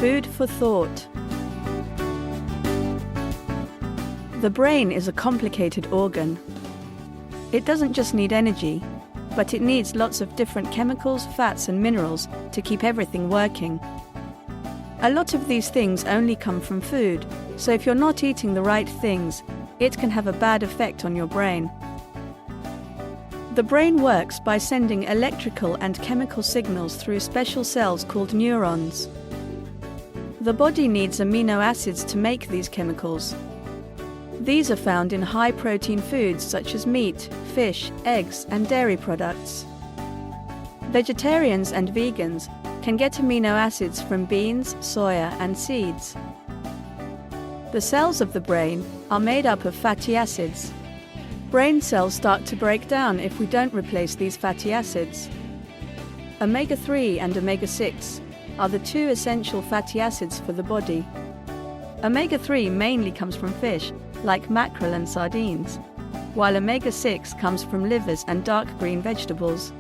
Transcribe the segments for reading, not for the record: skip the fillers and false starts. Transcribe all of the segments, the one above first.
Food for thought. The brain is a complicated organ. It doesn't just need energy, but it needs lots of different chemicals, fats and minerals to keep everything working. A lot of these things only come from food, so if you're not eating the right things, it can have a bad effect on your brain. The brain works by sending electrical and chemical signals through special cells called neurons. The body needs amino acids to make these chemicals. These are found in high-protein foods such as meat, fish, eggs, and dairy products. Vegetarians and vegans can get amino acids from beans, soya, and seeds. The cells of the brain are made up of fatty acids. Brain cells start to break down if we don't replace these fatty acids. Omega-3 and omega-6 are the two essential fatty acids for the body. Omega-3 mainly comes from fish, like mackerel and sardines, while omega-6 comes from livers and dark green vegetables.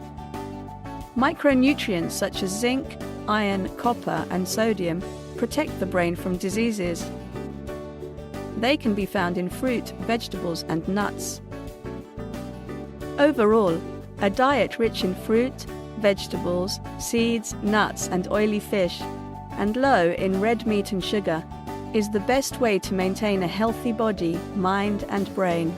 Micronutrients such as zinc, iron, copper, and sodium protect the brain from diseases. They can be found in fruit, vegetables, and nuts. Overall, a diet rich in fruit, vegetables, seeds, nuts, and oily fish, and low in red meat and sugar, is the best way to maintain a healthy body, mind, and brain.